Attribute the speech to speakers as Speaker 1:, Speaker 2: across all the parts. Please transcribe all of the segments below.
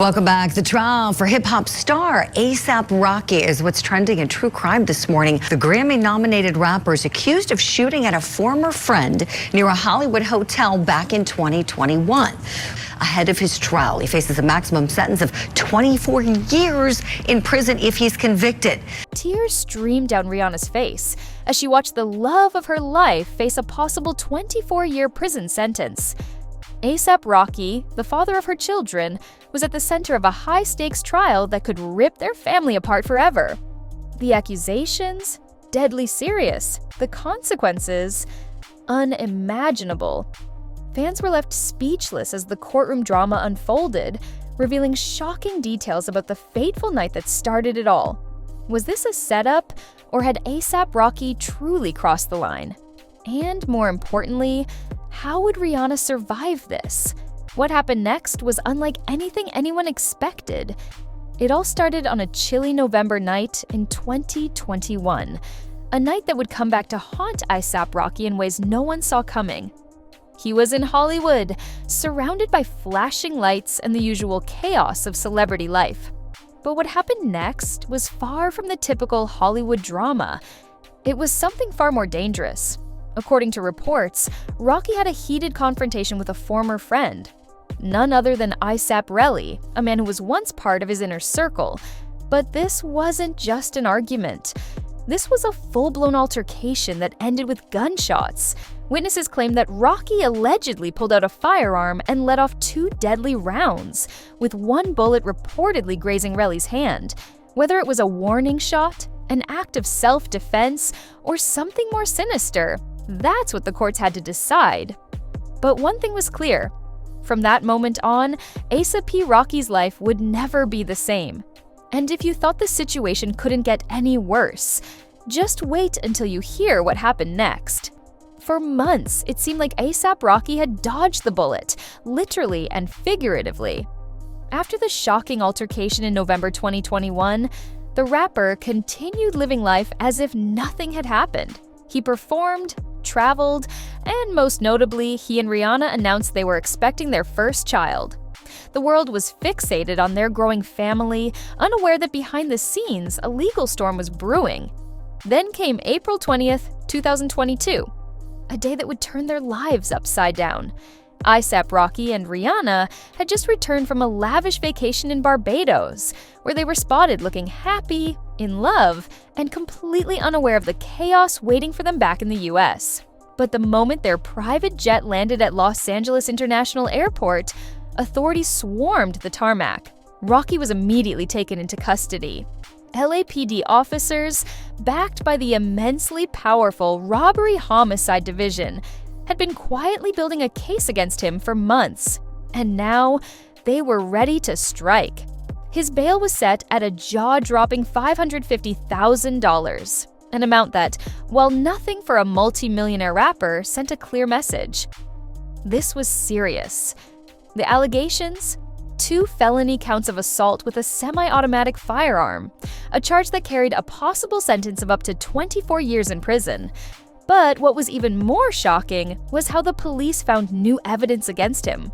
Speaker 1: Welcome back. The trial for hip-hop star A$AP Rocky is what's trending in true crime this morning. The Grammy-nominated rapper is accused of shooting at a former friend near a Hollywood hotel back in 2021. Ahead of his trial, he faces a maximum sentence of 24 years in prison if he's convicted.
Speaker 2: Tears streamed down Rihanna's face as she watched the love of her life face a possible 24-year prison sentence. A$AP Rocky, the father of her children, was at the center of a high-stakes trial that could rip their family apart forever. The accusations? Deadly serious. The consequences? Unimaginable. Fans were left speechless as the courtroom drama unfolded, revealing shocking details about the fateful night that started it all. Was this a setup, or had A$AP Rocky truly crossed the line? And more importantly, how would Rihanna survive this? What happened next was unlike anything anyone expected. It all started on a chilly November night in 2021, a night that would come back to haunt A$AP Rocky in ways no one saw coming. He was in Hollywood, surrounded by flashing lights and the usual chaos of celebrity life. But what happened next was far from the typical Hollywood drama. It was something far more dangerous. According to reports, Rocky had a heated confrontation with a former friend. None other than A$AP Rocky, a man who was once part of his inner circle. But this wasn't just an argument. This was a full-blown altercation that ended with gunshots. Witnesses claimed that Rocky allegedly pulled out a firearm and let off 2 deadly rounds, with one bullet reportedly grazing Rocky's hand. Whether it was a warning shot, an act of self-defense, or something more sinister, that's what the courts had to decide. But one thing was clear. From that moment on, A$AP Rocky's life would never be the same. And if you thought the situation couldn't get any worse, just wait until you hear what happened next. For months, it seemed like A$AP Rocky had dodged the bullet, literally and figuratively. After the shocking altercation in November 2021, the rapper continued living life as if nothing had happened. He performed, traveled, and most notably, he and Rihanna announced they were expecting their first child. The world was fixated on their growing family, unaware that behind the scenes, a legal storm was brewing. Then came April 20th, 2022, a day that would turn their lives upside down. A$AP Rocky and Rihanna had just returned from a lavish vacation in Barbados, where they were spotted looking happy, in love, and completely unaware of the chaos waiting for them back in the US. But the moment their private jet landed at Los Angeles International Airport, authorities swarmed the tarmac. Rocky was immediately taken into custody. LAPD officers, backed by the immensely powerful Robbery Homicide Division, had been quietly building a case against him for months. And now, they were ready to strike. His bail was set at a jaw-dropping $550,000, an amount that, while nothing for a multi-millionaire rapper, sent a clear message. This was serious. The allegations? 2 felony counts of assault with a semi-automatic firearm, a charge that carried a possible sentence of up to 24 years in prison. But what was even more shocking was how the police found new evidence against him.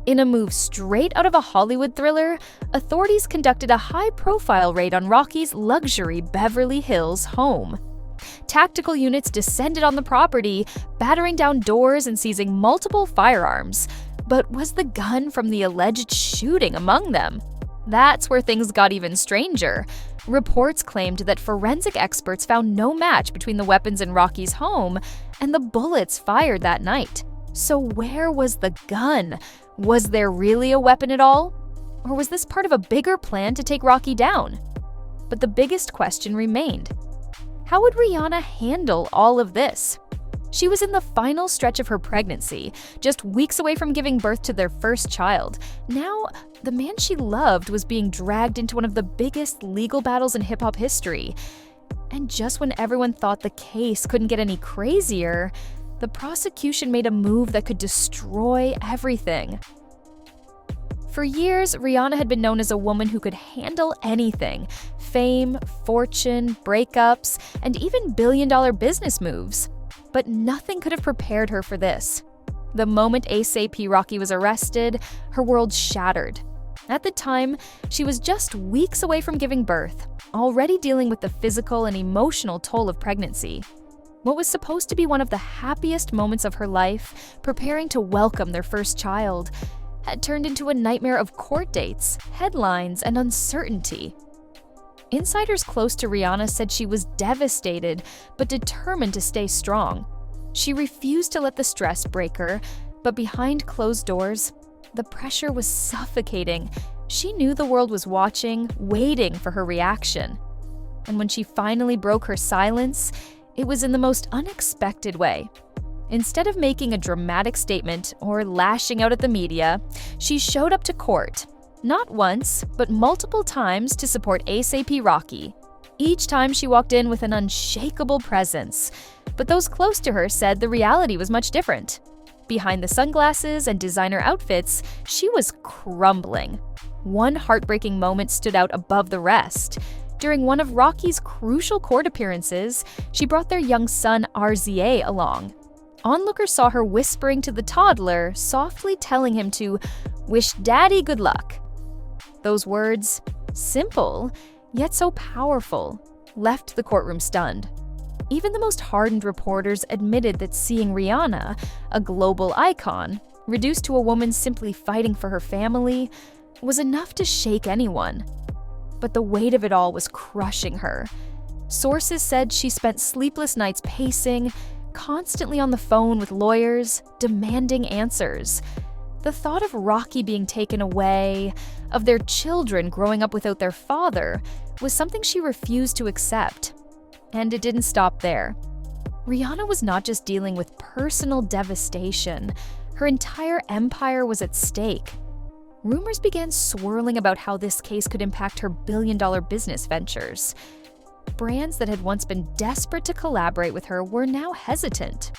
Speaker 2: In a move straight out of a Hollywood thriller, authorities conducted a high-profile raid on Rocky's luxury Beverly Hills home. Tactical units descended on the property, battering down doors and seizing multiple firearms. But was the gun from the alleged shooting among them? That's where things got even stranger. Reports claimed that forensic experts found no match between the weapons in Rocky's home and the bullets fired that night. So where was the gun? Was there really a weapon at all? Or was this part of a bigger plan to take Rocky down? But the biggest question remained. How would Rihanna handle all of this? She was in the final stretch of her pregnancy, just weeks away from giving birth to their first child. Now, the man she loved was being dragged into one of the biggest legal battles in hip-hop history. And just when everyone thought the case couldn't get any crazier, the prosecution made a move that could destroy everything. For years, Rihanna had been known as a woman who could handle anything: fame, fortune, breakups, and even billion-dollar business moves. But nothing could have prepared her for this. The moment A$AP Rocky was arrested, her world shattered. At the time, she was just weeks away from giving birth, already dealing with the physical and emotional toll of pregnancy. What was supposed to be one of the happiest moments of her life, preparing to welcome their first child, had turned into a nightmare of court dates, headlines, and uncertainty. Insiders close to Rihanna said she was devastated, but determined to stay strong. She refused to let the stress break her, but behind closed doors, the pressure was suffocating. She knew the world was watching, waiting for her reaction. And when she finally broke her silence, it was in the most unexpected way. Instead of making a dramatic statement or lashing out at the media, she showed up to court, not once, but multiple times to support A$AP Rocky. Each time she walked in with an unshakable presence, but those close to her said the reality was much different. Behind the sunglasses and designer outfits, she was crumbling. One heartbreaking moment stood out above the rest. During one of Rocky's crucial court appearances, she brought their young son RZA along. Onlookers saw her whispering to the toddler, softly telling him to wish daddy good luck. Those words, simple, yet so powerful, left the courtroom stunned. Even the most hardened reporters admitted that seeing Rihanna, a global icon, reduced to a woman simply fighting for her family, was enough to shake anyone. But the weight of it all was crushing her. Sources said she spent sleepless nights pacing, constantly on the phone with lawyers, demanding answers. The thought of Rocky being taken away, of their children growing up without their father, was something she refused to accept. And it didn't stop there. Rihanna was not just dealing with personal devastation. Her entire empire was at stake. Rumors began swirling about how this case could impact her billion-dollar business ventures. Brands that had once been desperate to collaborate with her were now hesitant.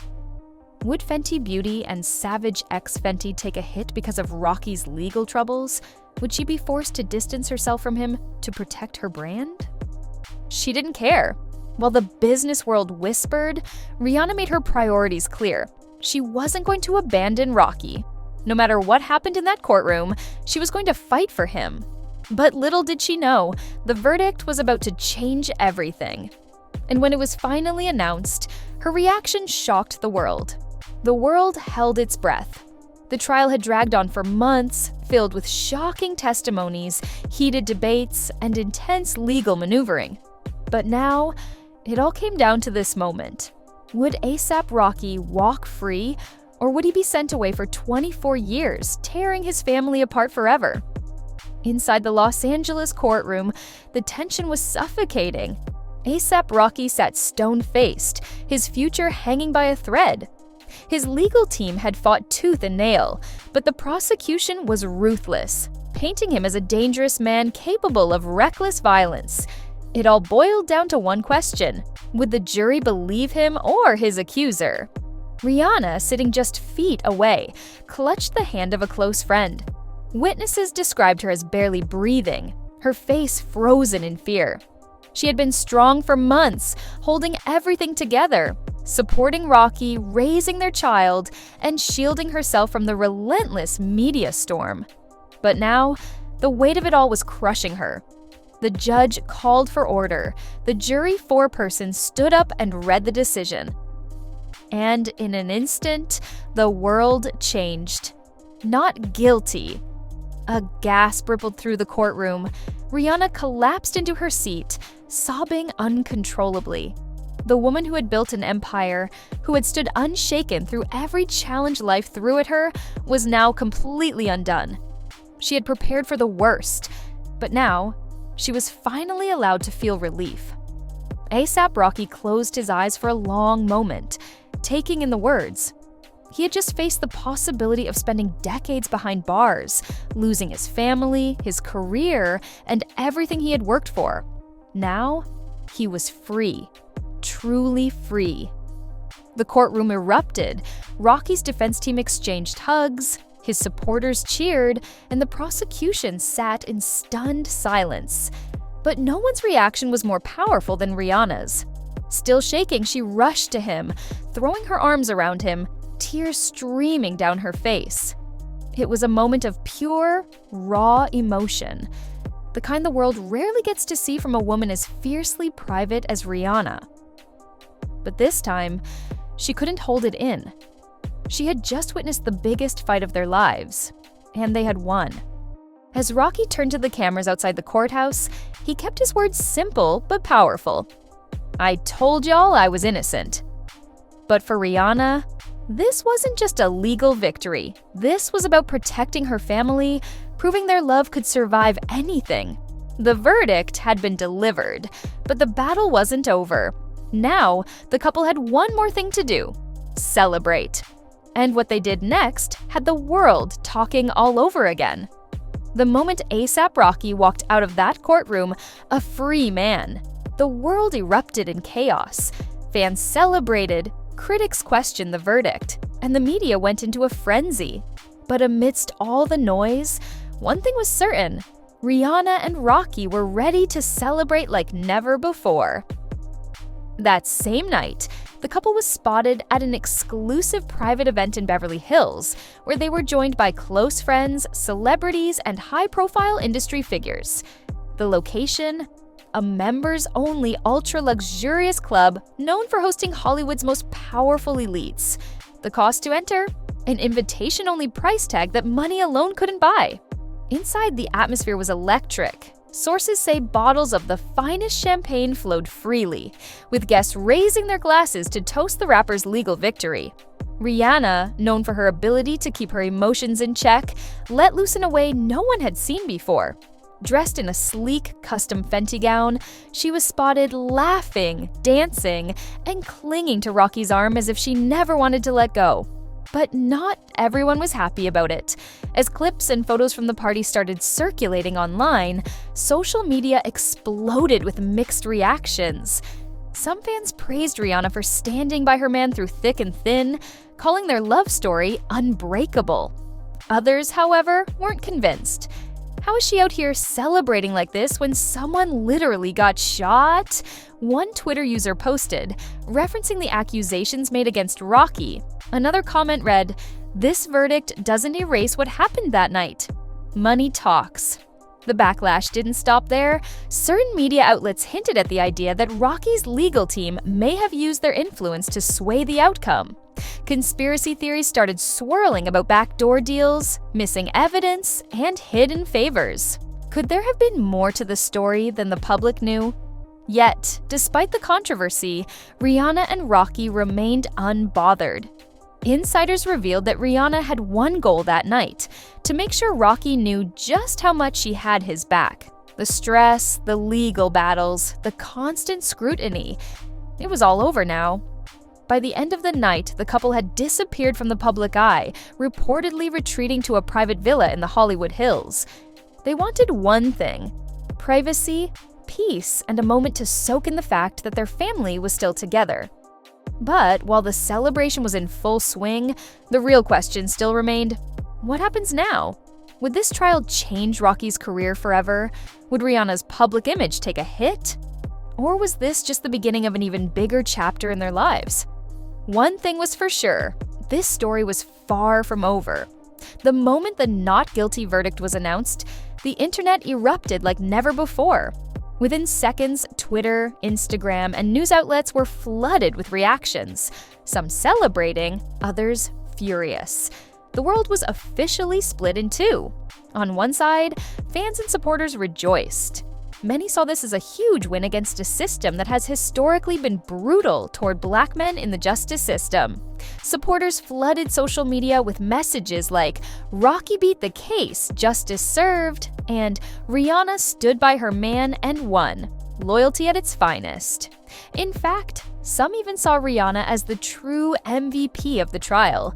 Speaker 2: Would Fenty Beauty and Savage X Fenty take a hit because of Rocky's legal troubles? Would she be forced to distance herself from him to protect her brand? She didn't care. While the business world whispered, Rihanna made her priorities clear. She wasn't going to abandon Rocky. No matter what happened in that courtroom, she was going to fight for him. But little did she know, the verdict was about to change everything. And when it was finally announced, her reaction shocked the world. The world held its breath. The trial had dragged on for months, filled with shocking testimonies, heated debates, and intense legal maneuvering. But now, it all came down to this moment. Would A$AP Rocky walk free, or would he be sent away for 24 years, tearing his family apart forever? Inside the Los Angeles courtroom, the tension was suffocating. A$AP Rocky sat stone-faced, his future hanging by a thread. His legal team had fought tooth and nail, but the prosecution was ruthless, painting him as a dangerous man capable of reckless violence. It all boiled down to one question: would the jury believe him or his accuser? Rihanna, sitting just feet away, clutched the hand of a close friend. Witnesses described her as barely breathing, her face frozen in fear. She had been strong for months, holding everything together, supporting Rocky, raising their child, and shielding herself from the relentless media storm. But now, the weight of it all was crushing her. The judge called for order. The jury foreperson stood up and read the decision. And in an instant, the world changed. Not guilty. A gasp rippled through the courtroom. Rihanna collapsed into her seat, sobbing uncontrollably. The woman who had built an empire, who had stood unshaken through every challenge life threw at her, was now completely undone. She had prepared for the worst, but now, she was finally allowed to feel relief. A$AP Rocky closed his eyes for a long moment, taking in the words. He had just faced the possibility of spending decades behind bars, losing his family, his career, and everything he had worked for. Now, he was free, truly free. The courtroom erupted. Rocky's defense team exchanged hugs, his supporters cheered, and the prosecution sat in stunned silence. But no one's reaction was more powerful than Rihanna's. Still shaking, she rushed to him, throwing her arms around him, tears streaming down her face. It was a moment of pure, raw emotion, the kind the world rarely gets to see from a woman as fiercely private as Rihanna. But this time, she couldn't hold it in. She had just witnessed the biggest fight of their lives, and they had won. As Rocky turned to the cameras outside the courthouse, he kept his words simple but powerful. "I told y'all I was innocent." But for Rihanna, this wasn't just a legal victory. This was about protecting her family, proving their love could survive anything. The verdict had been delivered, but the battle wasn't over. Now, the couple had one more thing to do: celebrate. And what they did next had the world talking all over again. The moment A$AP Rocky walked out of that courtroom, a free man, the world erupted in chaos. Fans celebrated, critics questioned the verdict, and the media went into a frenzy. But amidst all the noise, one thing was certain: Rihanna and Rocky were ready to celebrate like never before. That same night, the couple was spotted at an exclusive private event in Beverly Hills, where they were joined by close friends, celebrities, and high-profile industry figures. The location? A members-only ultra-luxurious club known for hosting Hollywood's most powerful elites. The cost to enter? An invitation-only price tag that money alone couldn't buy. Inside, the atmosphere was electric. Sources say bottles of the finest champagne flowed freely, with guests raising their glasses to toast the rapper's legal victory. Rihanna, known for her ability to keep her emotions in check, let loose in a way no one had seen before. Dressed in a sleek, custom Fenty gown, she was spotted laughing, dancing, and clinging to Rocky's arm as if she never wanted to let go. But not everyone was happy about it. As clips and photos from the party started circulating online, social media exploded with mixed reactions. Some fans praised Rihanna for standing by her man through thick and thin, calling their love story unbreakable. Others, however, weren't convinced. How is she out here celebrating like this when someone literally got shot? One Twitter user posted, referencing the accusations made against Rocky. Another comment read, "This verdict doesn't erase what happened that night. Money talks." The backlash didn't stop there. Certain media outlets hinted at the idea that Rocky's legal team may have used their influence to sway the outcome. Conspiracy theories started swirling about backdoor deals, missing evidence, and hidden favors. Could there have been more to the story than the public knew? Yet, despite the controversy, Rihanna and Rocky remained unbothered. Insiders revealed that Rihanna had one goal that night: to make sure Rocky knew just how much she had his back. The stress, the legal battles, the constant scrutiny. It was all over now. By the end of the night, the couple had disappeared from the public eye, reportedly retreating to a private villa in the Hollywood Hills. They wanted one thing: privacy, peace, and a moment to soak in the fact that their family was still together. But while the celebration was in full swing, the real question still remained: what happens now? Would this trial change Rocky's career forever? Would Rihanna's public image take a hit? Or was this just the beginning of an even bigger chapter in their lives? One thing was for sure: this story was far from over. The moment the not guilty verdict was announced, the internet erupted like never before. Within seconds, Twitter, Instagram, and news outlets were flooded with reactions, some celebrating, others furious. The world was officially split in two. On one side, fans and supporters rejoiced. Many saw this as a huge win against a system that has historically been brutal toward Black men in the justice system. Supporters flooded social media with messages like, "Rocky beat the case, justice served," and "Rihanna stood by her man and won. Loyalty at its finest." In fact, some even saw Rihanna as the true MVP of the trial.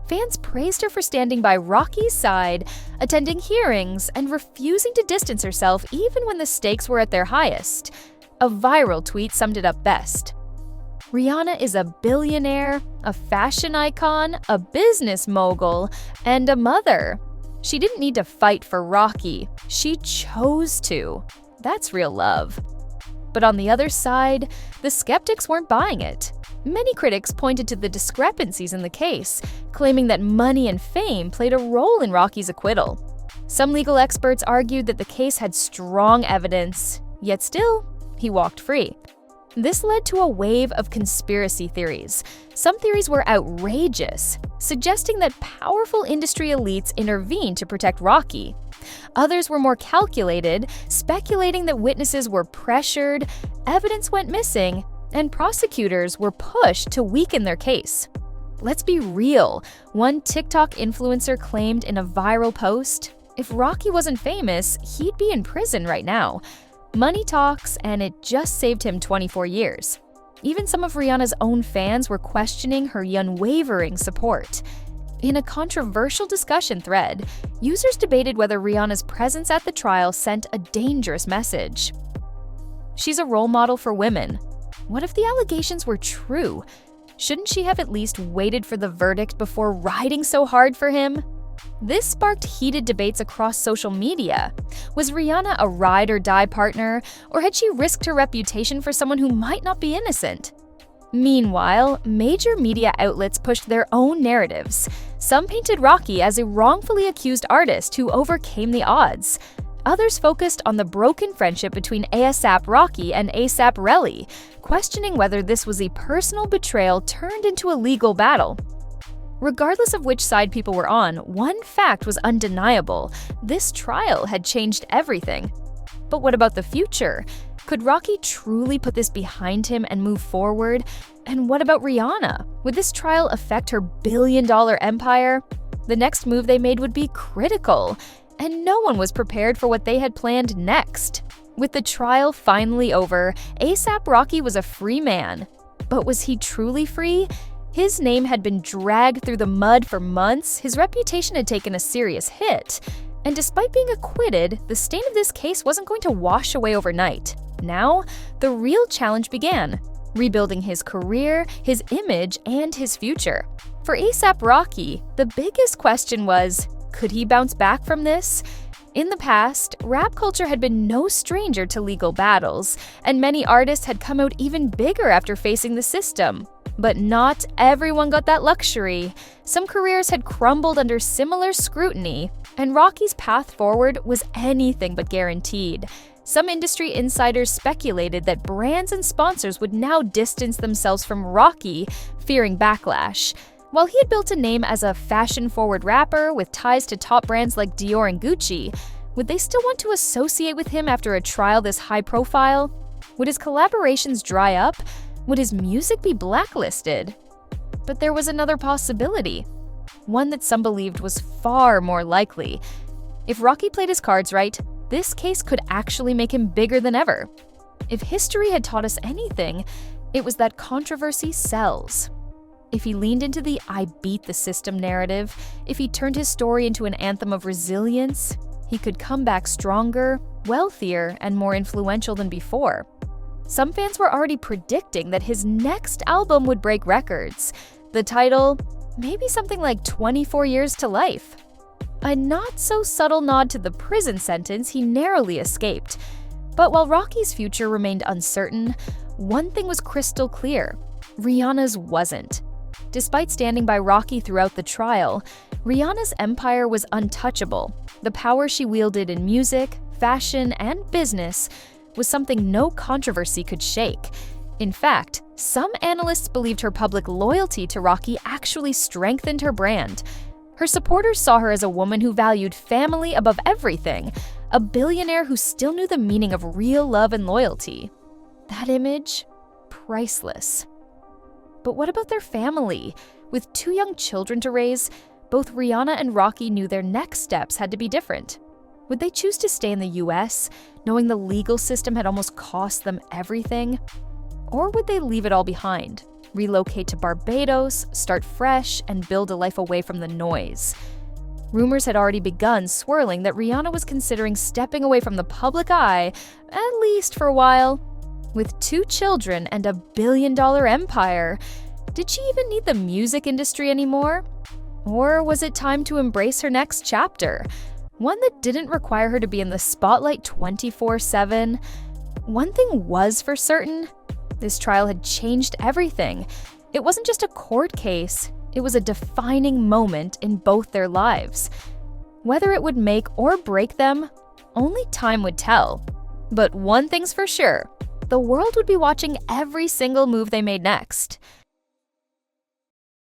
Speaker 2: Fans praised her for standing by Rocky's side, attending hearings, and refusing to distance herself even when the stakes were at their highest. A viral tweet summed it up best. "Rihanna is a billionaire, a fashion icon, a business mogul, and a mother. She didn't need to fight for Rocky. She chose to. That's real love." But on the other side, the skeptics weren't buying it. Many critics pointed to the discrepancies in the case, claiming that money and fame played a role in Rocky's acquittal. Some legal experts argued that the case had strong evidence, yet still, he walked free. This led to a wave of conspiracy theories. Some theories were outrageous, suggesting that powerful industry elites intervened to protect Rocky. Others were more calculated, speculating that witnesses were pressured, evidence went missing, and prosecutors were pushed to weaken their case. Let's be real. One TikTok influencer claimed in a viral post, if Rocky wasn't famous, he'd be in prison right now. Money talks, and it just saved him 24 years. Even some of Rihanna's own fans were questioning her unwavering support. In a controversial discussion thread, users debated whether Rihanna's presence at the trial sent a dangerous message. She's a role model for women. What if the allegations were true? Shouldn't she have at least waited for the verdict before riding so hard for him? This sparked heated debates across social media. Was Rihanna a ride-or-die partner, or had she risked her reputation for someone who might not be innocent? Meanwhile, major media outlets pushed their own narratives. Some painted Rocky as a wrongfully accused artist who overcame the odds. Others focused on the broken friendship between A$AP Rocky and A$AP Relly, questioning whether this was a personal betrayal turned into a legal battle. Regardless of which side people were on, one fact was undeniable: this trial had changed everything. But what about the future? Could Rocky truly put this behind him and move forward? And what about Rihanna? Would this trial affect her billion-dollar empire? The next move they made would be critical, and no one was prepared for what they had planned next. With the trial finally over, A$AP Rocky was a free man. But was he truly free? His name had been dragged through the mud for months, his reputation had taken a serious hit. And despite being acquitted, the stain of this case wasn't going to wash away overnight. Now, the real challenge began: rebuilding his career, his image, and his future. For A$AP Rocky, the biggest question was, could he bounce back from this? In the past, rap culture had been no stranger to legal battles, and many artists had come out even bigger after facing the system. But not everyone got that luxury. Some careers had crumbled under similar scrutiny, and Rocky's path forward was anything but guaranteed. Some industry insiders speculated that brands and sponsors would now distance themselves from Rocky, fearing backlash. While he had built a name as a fashion-forward rapper with ties to top brands like Dior and Gucci, would they still want to associate with him after a trial this high-profile? Would his collaborations dry up? Would his music be blacklisted? But there was another possibility, one that some believed was far more likely. If Rocky played his cards right, this case could actually make him bigger than ever. If history had taught us anything, it was that controversy sells. If he leaned into the "I beat the system" narrative, if he turned his story into an anthem of resilience, he could come back stronger, wealthier, and more influential than before. Some fans were already predicting that his next album would break records. The title, maybe something like 24 Years to Life. A not-so-subtle nod to the prison sentence he narrowly escaped. But while Rocky's future remained uncertain, one thing was crystal clear: Rihanna's wasn't. Despite standing by Rocky throughout the trial, Rihanna's empire was untouchable. The power she wielded in music, fashion, and business was something no controversy could shake. In fact, some analysts believed her public loyalty to Rocky actually strengthened her brand. Her supporters saw her as a woman who valued family above everything, a billionaire who still knew the meaning of real love and loyalty. That image, priceless. But what about their family? With 2 young children to raise, both Rihanna and Rocky knew their next steps had to be different. Would they choose to stay in the US, knowing the legal system had almost cost them everything? Or would they leave it all behind, relocate to Barbados, start fresh, and build a life away from the noise? Rumors had already begun swirling that Rihanna was considering stepping away from the public eye, at least for a while. With 2 children and a billion-dollar empire, did she even need the music industry anymore? Or was it time to embrace her next chapter? One that didn't require her to be in the spotlight 24/7. One thing was for certain: this trial had changed everything. It wasn't just a court case, it was a defining moment in both their lives. Whether it would make or break them, only time would tell. But one thing's for sure, the world would be watching every single move they made next.